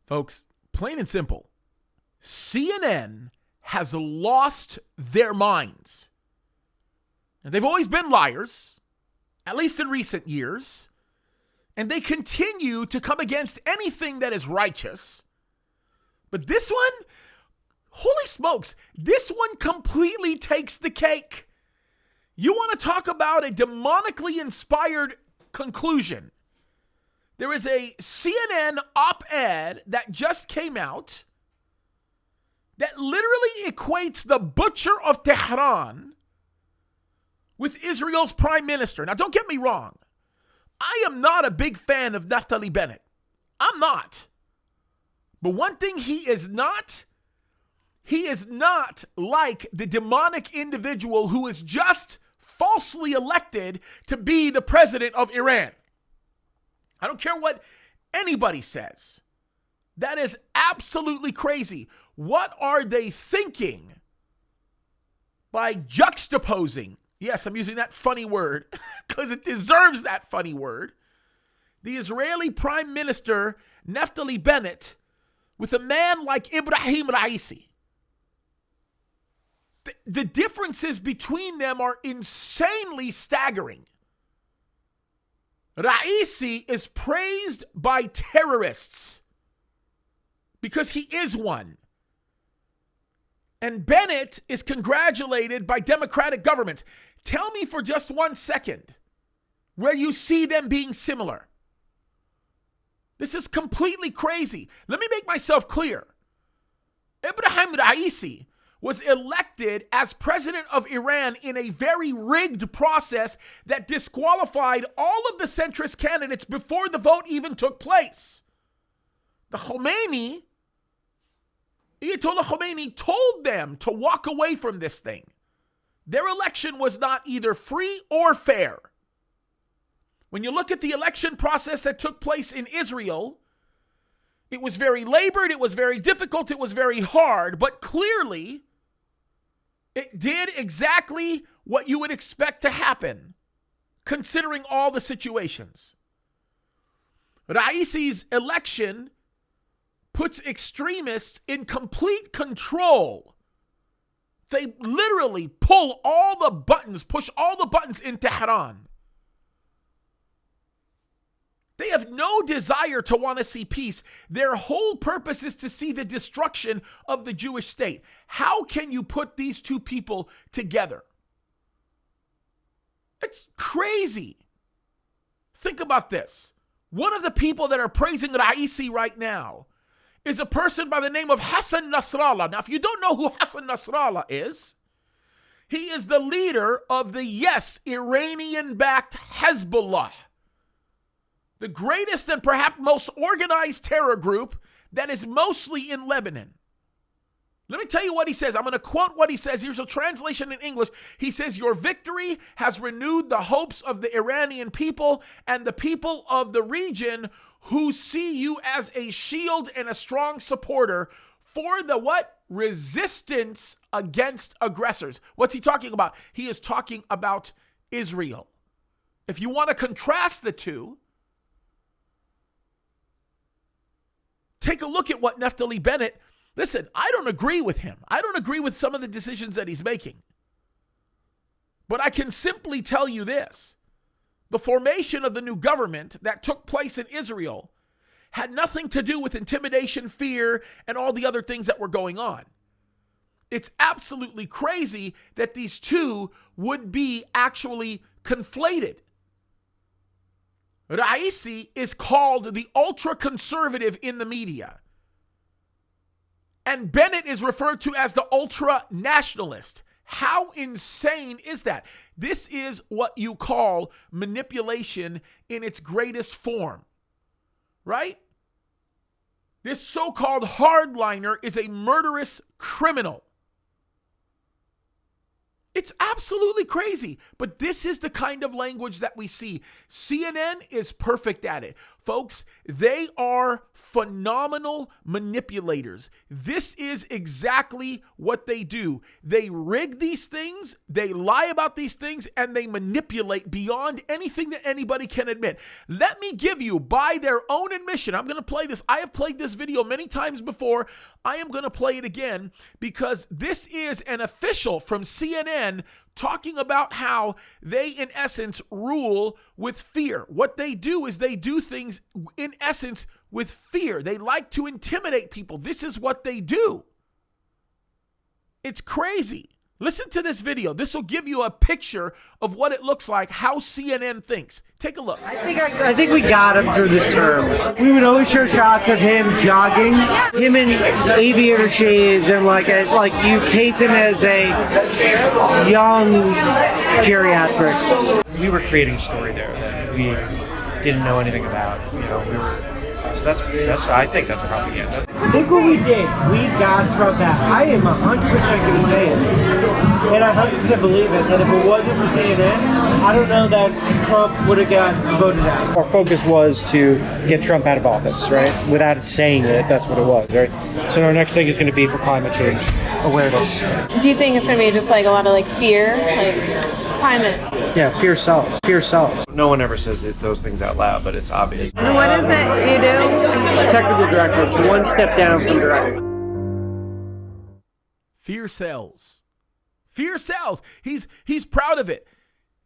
Folks, plain and simple, CNN has lost their minds. And they've always been liars, at least in recent years, and they continue to come against anything that is righteous. But this one, holy smokes, this one completely takes the cake. You want to talk about a demonically inspired conclusion? There is a CNN Opp-Ed that just came out that literally equates the butcher of Tehran with Israel's prime minister. Now, don't get me wrong. I am not a big fan of Naftali Bennett. I'm not. But one thing he is not like the demonic individual who is just falsely elected to be the president of Iran. I don't care what anybody says. That is absolutely crazy. What are they thinking by juxtaposing? Yes, I'm using that funny word because it deserves that funny word. The Israeli Prime Minister, Naftali Bennett, with a man like Ibrahim Raisi. The differences between them are insanely staggering. Raisi is praised by terrorists because he is one. And Bennett is congratulated by democratic governments. Tell me for just 1 second where you see them being similar. This is completely crazy. Let me make myself clear. Ibrahim Raisi was elected as president of Iran in a very rigged process that disqualified all of the centrist candidates before the vote even took place. The Ayatollah Khomeini told them to walk away from this thing. Their election was not either free or fair. When you look at the election process that took place in Israel, it was very labored, it was very difficult, it was very hard, but clearly it did exactly what you would expect to happen, considering all the situations. Raisi's election puts extremists in complete control. They literally push all the buttons in Tehran. They have no desire to want to see peace. Their whole purpose is to see the destruction of the Jewish state. How can you put these two people together? It's crazy. Think about this. One of the people that are praising Raisi right now is a person by the name of Hassan Nasrallah. Now, if you don't know who Hassan Nasrallah is, he is the leader of the, yes, Iranian-backed Hezbollah, the greatest and perhaps most organized terror group that is mostly in Lebanon. Let me tell you what he says. I'm going to quote what he says. Here's a translation in English. He says, "Your victory has renewed the hopes of the Iranian people and the people of the region who see you as a shield and a strong supporter for the what? Resistance against aggressors." What's he talking about? He is talking about Israel. If you want to contrast the two, take a look at what Naftali Bennett, listen, I don't agree with him. I don't agree with some of the decisions that he's making. But I can simply tell you this. The formation of the new government that took place in Israel had nothing to do with intimidation, fear, and all the other things that were going on. It's absolutely crazy that these two would be actually conflated. Raisi is called the ultra-conservative in the media. And Bennett is referred to as the ultra-nationalist. How insane is that? This is what you call manipulation in its greatest form, right? This so-called hardliner is a murderous criminal. It's absolutely crazy, but this is the kind of language that we see. CNN is perfect at it. Folks, they are phenomenal manipulators. This is exactly what they do. They rig these things, they lie about these things, and they manipulate beyond anything that anybody can admit. Let me give you, by their own admission, I'm going to play this. I have played this video many times before. I am going to play it again because this is an official from CNN talking about how they, in essence, rule with fear. What they do is they do things, in essence, with fear. They like to intimidate people. This is what they do. It's crazy. Listen to this video. This will give you a picture of what it looks like, how CNN thinks. Take a look. I think we got him through this term. We would always show shots of him jogging, him in aviator shades, and like you paint him as a young geriatric. We were creating a story there that we didn't know anything about. You know, so that's I think that's propaganda. Look what we did. We got Trump out. I am 100% going to say it, and I 100% believe it, that if it wasn't for CNN, I don't know that Trump would have got voted out. Our focus was to get Trump out of office, right? Without saying it, that's what it was, right? So our next thing is going to be for climate change awareness. Do you think it's going to be just like a lot of like fear, like climate? Yeah, fear sells. Fear sells. No one ever says those things out loud, but it's obvious. And what is it you do? Technical director, it's one step down from director. Fear sells. Fear sells. He's proud of it.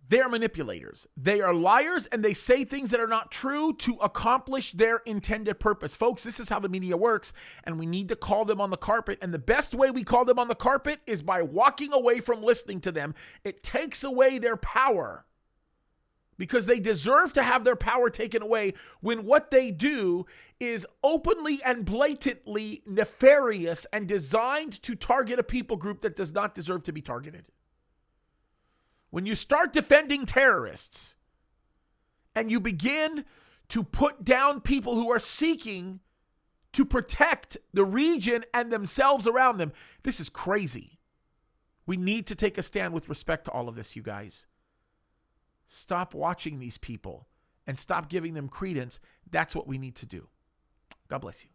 They're manipulators. They are liars, and they say things that are not true to accomplish their intended purpose. Folks, this is how the media works, and we need to call them on the carpet. And the best way we call them on the carpet is by walking away from listening to them. It takes away their power, because they deserve to have their power taken away when what they do is openly and blatantly nefarious and designed to target a people group that does not deserve to be targeted. When you start defending terrorists and you begin to put down people who are seeking to protect the region and themselves around them, this is crazy. We need to take a stand with respect to all of this, you guys. Stop watching these people and stop giving them credence. That's what we need to do. God bless you.